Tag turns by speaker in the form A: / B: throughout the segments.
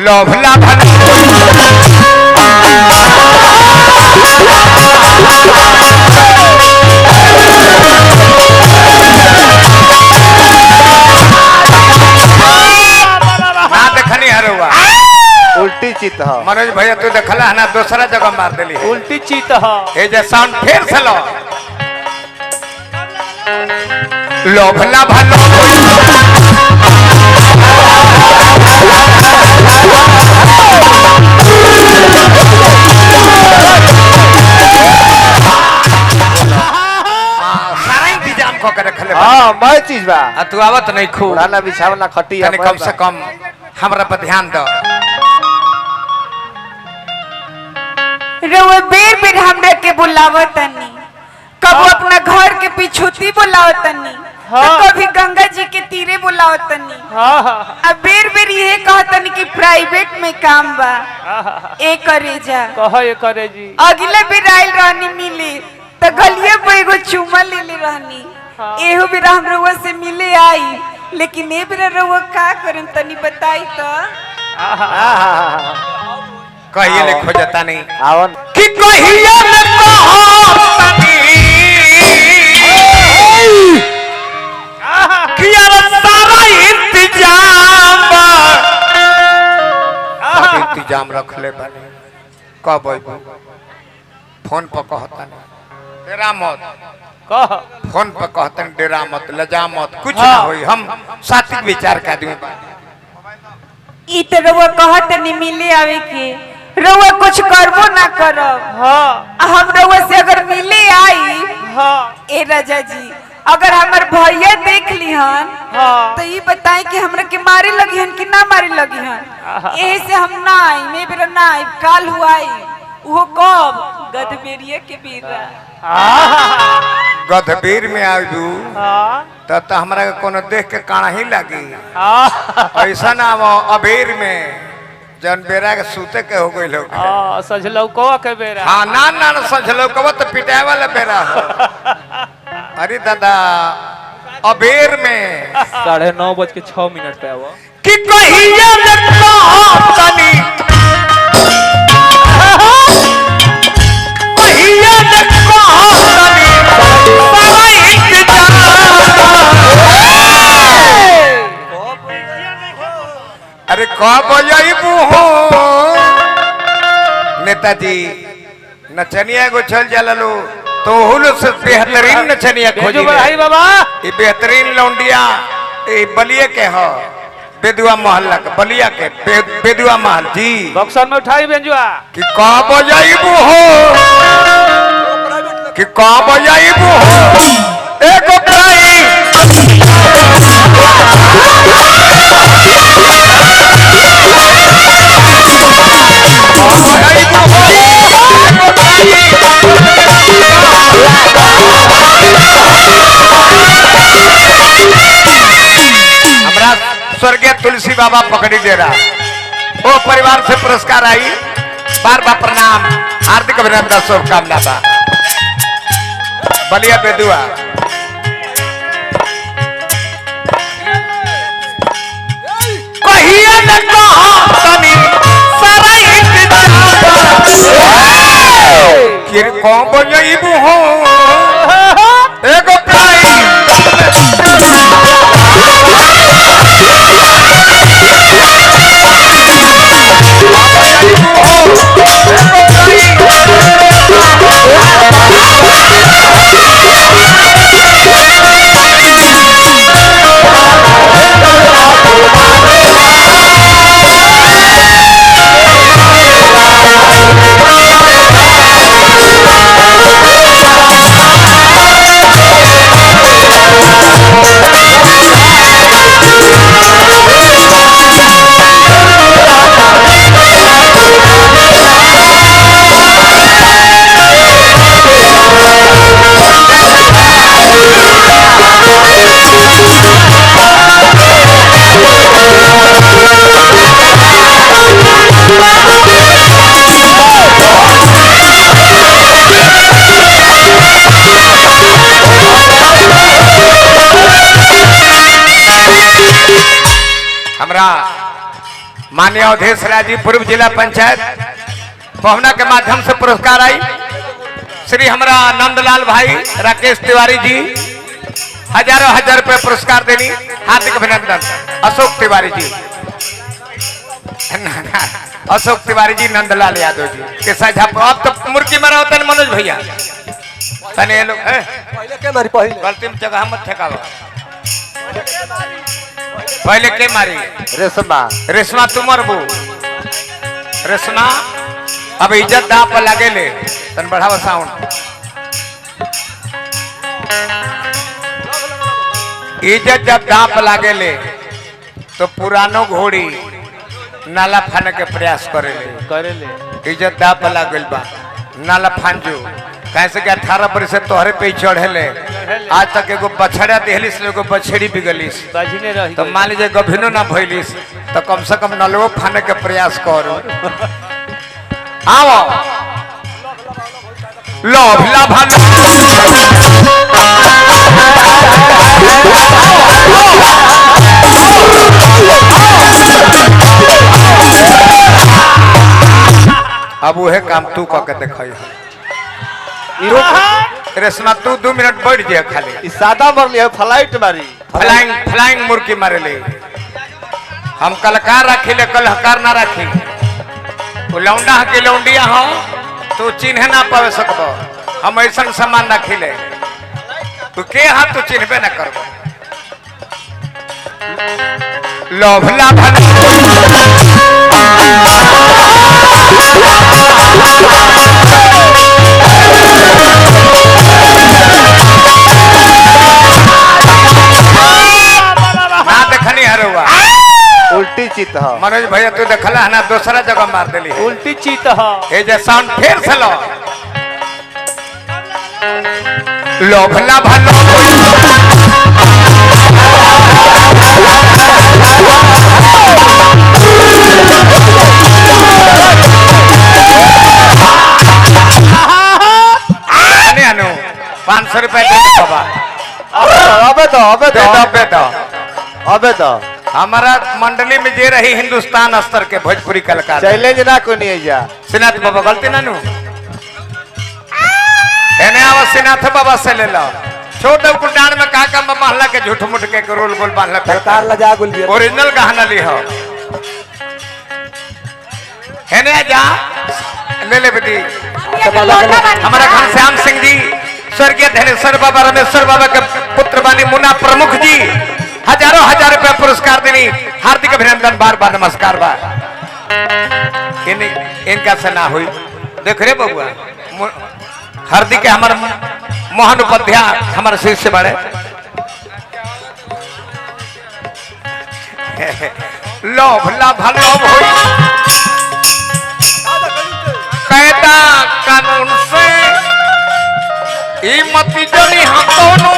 A: लोभला भला देखनी हरुआ
B: उल्टी चित ह
A: मनोज भैया तू देखला है ना दूसरा जगह मार देली
C: उल्टी चित ह
A: ए जे साउंड फिर से लो लोभला भला सारा इंतजाम को कर रखले
B: हां मैं चीज बा
A: तू आवत नहीं खूब
B: पुराना बिछावना खटी
A: तने कम से कम हमरा पर ध्यान दो
D: रउआ बेर बेर हमरा के बुलावतनी कब अपना घर के पिछुती बुलावतनी तो कभी गंगा जी के तीरे बुलावतनी अब बेर बेर ये कहतनी कि प्राइवेट में काम बा ए करे जा
C: कहे करे जी
D: अगले बेर आइल रहनी मिले तो गलिए पे एगो चुमा ले ले रहनी एहो बेर हम रउआ से मिले आई लेकिन ए बेर रउआ का करन तनी बताई तो
A: कहिए ले खोजता नहीं
B: आवन
A: कि कहिए ले कहतनी कि यार सारा इंतजाम रख ले बने कब फोन पर कहता नहीं डेरा मत
C: कह
A: फोन पर कहते हैं डेरा मत लजा मत कुछ ना होई हम सात्विक विचार का आदमी
D: ई तो रउआ कहतनी मिले आवे के रउआ कुछ करबो ना करब हम रउआ से अगर मिले आई ए राजा जी अगर हमार भैया देख लिहन तो ये बताएं कि हमरा के मारे लगी हन कि ना मारे लगी हन यही से हम ना आई मैं बेरा ना आई काल हुआ आई वो कब गधबेरिया के बेरा
A: गधबीर में आजू तो हमरा के कोनो देख के काना ही लगी ऐसा ना अबेर में जन बेरा के सूते के हो गई लोग
C: सजलौ को के बेरा
A: हाँ ना सजलो कब तो पिटाए वाला बेरा हो अरे दादा अबेर में
C: 9:06 पे आवो
A: कि कहिया में कहतनी कहिया में कहतनी सारा इंतजाम अरे कब जाइबू हो नेताजी नचनिया को चल जललो तो हुल से बेहतरीन नचनिया खोजी
C: भाई बाबा
A: ये बेहतरीन लौंडिया ये बलिया के हो बेदुआ मोहल्ला के बलिया के बेदुआ महल जी
C: बक्सर में उठाई बेंजुआ
A: कि कब जाइबू हो कि कब जाइबू हो एगो प्राई हमरा स्वर्गीय तुलसी बाबा पकड़ी दे रहा वो परिवार से पुरस्कार आई बार बार प्रणाम हार्दिक अभिनंदन शुभकामना बा बलिया बेदुआ कहिए न कहतनी सारा इंतजाम कि कौन बजइबू हो एगो प्राई माननीय अवधेश राय जी पूर्व जिला पंचायत पहुना के माध्यम से पुरस्कार आई। श्री हमारा नंदलाल भाई राकेश तिवारी जी हजारों हजार रुपए पुरस्कार देनी, हार्दिक अभिनंदन। अशोक तिवारी जी अशोक तिवारी जी नंदलाल यादव जी के साथ अब तो मुर्गी मरा होता है मनोज भैया तने लोग गलती में जगह मत ठेकावा। पहले के मारी
B: रेशमा
A: रेशमा तुम मरबू रेशमा अब इज्जत दाव पर लगे ले तन बढ़ावा साउंड। इज्जत जब दाव पर लागे ले तो पुरानो घोड़ी नाला फाने के प्रयास करे ले। इज्जत दाव पर लागल बा नाला फान जो कैसे कि 18 वर्ष से तोहरे पे चढ़े ले आज तक एगो बछड़ा देहलिस एगो बछड़ी बिगलिस तो मान लीजिए गभिनो ना भइलिस तो कम से कम नलवो फाने के प्रयास करो। आओ लोभ लाभा अब वह काम तू कह देख रेशमा तू 2 मिनट बैठ जाए खाली
B: सादा मर लिया फ्लाइट मारी
A: फ्लाइंग मुर्गी मारे ले। हम कलकार रखी ले कलहकार ना रखी वो लौंडा के लौंडिया हो तू चिन्ह ना पावे सकबो हम ऐसा सामान रखी ले तू के हाथ तू चिन्हबे ना करबो। लोभ लाभ ना देखनी हरुआ
B: उल्टी चित है
A: मनोज भैया तू देखला है ना दूसरा जगह मार देली
C: उल्टी चीत है
A: ये जे साउंड फिर से लो लोभ लाभ अनु 500 रुपए दे बाबा
B: अबे तो
A: हमारा मंडली में जे रही हिंदुस्तान स्तर के भोजपुरी कलाकार
B: चैलेंज ना को नहीं जा
A: सिनाथ बाबा गलती ना नु एने आवा सिनाथ बाबा से ले लो छोटे कुटान में का महल्ला के झूठ मुठ के रोल गोल बांधला
B: सरकार लजा गुल
A: ओरिजिनल गहना ली हो एने जा ले ले बेटी हमारा घनश्याम सिंह जी स्वर्गीय धनेश्वर बाबा रमेश्वर बाबा के पुत्र बानी मुन्ना प्रमुख जी हजारों हजार रुपए पुरस्कार देनी, हार्दिक अभिनंदन बार बार नमस्कार बा इनका से ना हुई देख रे बबुआ हार्दिक के हमारे मोहन उपाध्याय हमारे शिष्य बड़े लोभ लाभ लोभ हुई कहता कानून से मती जनी हम दोनों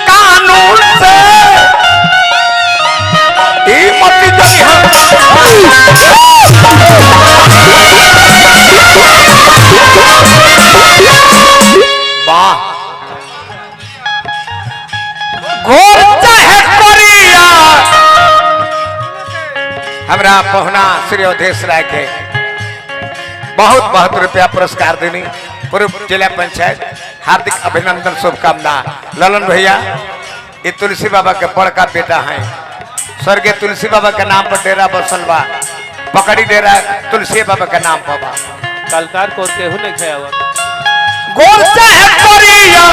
A: कानून से मती जनी हमरा पहुना श्री अवधेश राय के बहुत बहुत रुपया पुरस्कार देनी, पूर्व जिला पंचायत हार्दिक अभिनंदन शुभकामना। ललन भैया ये तुलसी बाबा के बड़का बेटा हैं, स्वर्गीय तुलसी बाबा के नाम पर डेरा बसल बा, पकड़ी डेरा तुलसी बाबा के नाम पर बा।
C: कलकार को केहू नहीं खाया
A: गोल चाहे परिया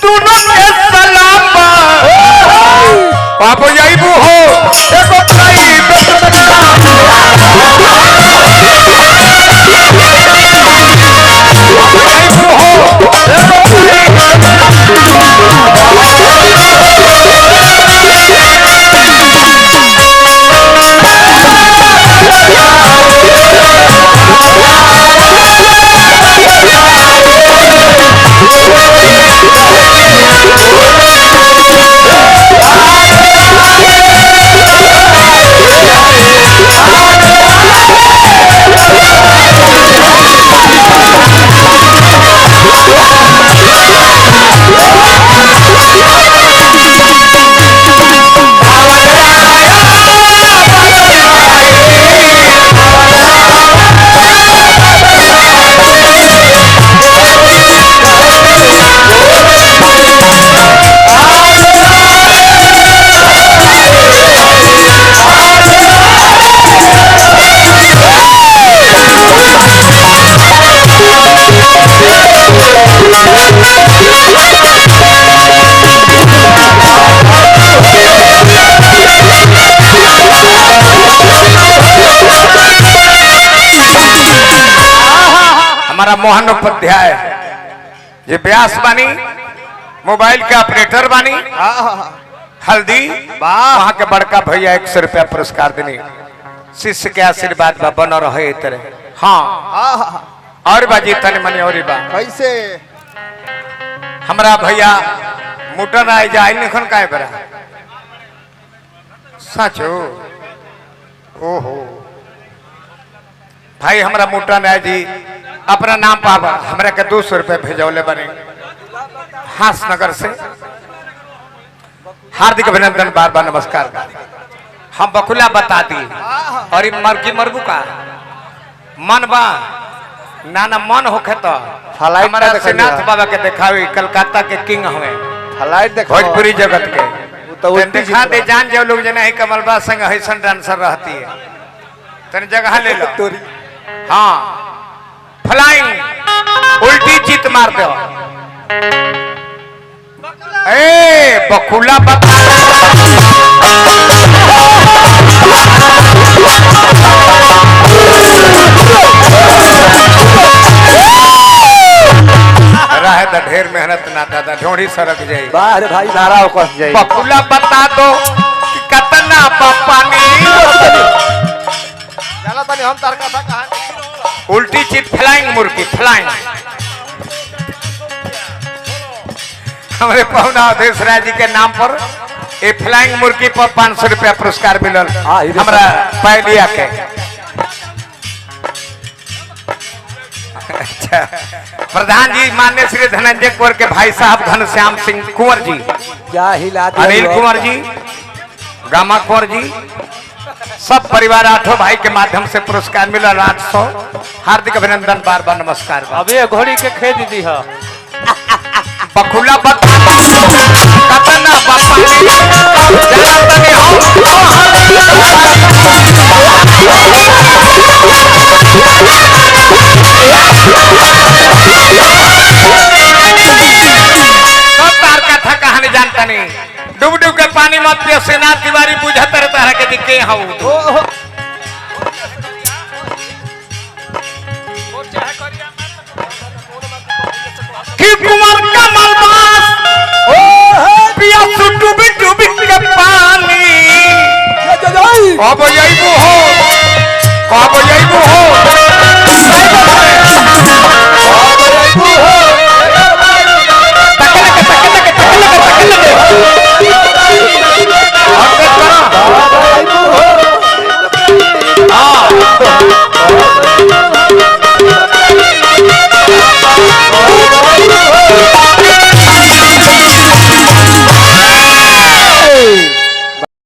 A: दोनों के सलाम बाबू जाइबू हो देखो भाई मोहन उपाध्याय ये व्यास बानी, मोबाइल के ऑपरेटर बानी, हल्दी वहां के बड़का भैया 100 रुपया पुरस्कार देनी। शिष्य के आशीर्वाद बा बन रहे तरह। हाँ और बाजी तनी मनी और बा
B: कैसे
A: हमरा भैया मुटन आई जाए निखन काहे बरा सचो। ओहो भाई हमरा मुटन है जी अपना नाम पावा हमरा के 200 रुपए भेजौले बने हासनगर से। हार्दिक अभिनंदन, बार बार नमस्कार। हम बकुला बता दी और ये मरकी मरबू का मन बा ना मन होखे तो
B: फ्लाइट
A: हमारा
B: देखा
A: श्रीनाथ
B: लिया।
A: बाबा के देखावी, कलकत्ता के किंग हमें,
B: फ्लाइट देखो
A: भोजपुरी जगत के
B: तो
A: तो दिखा दे जान जो लोग जना है कमलबा संग हैसन डांसर रहती है तन जगह ले लो। हाँ फ्लाइंग उल्टी चित मार दो। ए बकुला बता रहे तो ढेर मेहनत ना दादा ढोड़ी सरक जाई।
B: बाहर भाई नारा कस जाई।
A: बकुला बता दो कि कितना पानी
B: चला तनी हम तार कथा कहां
A: उल्टी चित फ्लाइंग मुर्गी फ्लाइंग। हमारे पहुना अवधेश राय जी के नाम पर ये फ्लाइंग मुर्गी पर 500 रुपया पुरस्कार मिलल हमरा पहलिया के। अच्छा प्रधान जी माननीय श्री धनंजय कुंवर के भाई साहब घनश्याम सिंह कुंवर जी,
B: क्या हिला दिया
A: अनिल कुंवर जी, गामा कुंवर जी, सब परिवार 8 भाई के माध्यम से पुरस्कार मिला 800। हार्दिक अभिनंदन, बार बार नमस्कार।
C: अब ये घोड़ी के खेत दी है
A: बकुला बता कतना पानी जला तने तार कथा कहानी जानता नहीं। डूब डूब के पानी मत पियो, सेना तिवारी बुझत रहता है कि दिखे हूं कि कुमार कमल बास पिया डूबी डूबी के पानी कब जाइबू हो कब जाइबू हो कब जाइबू हो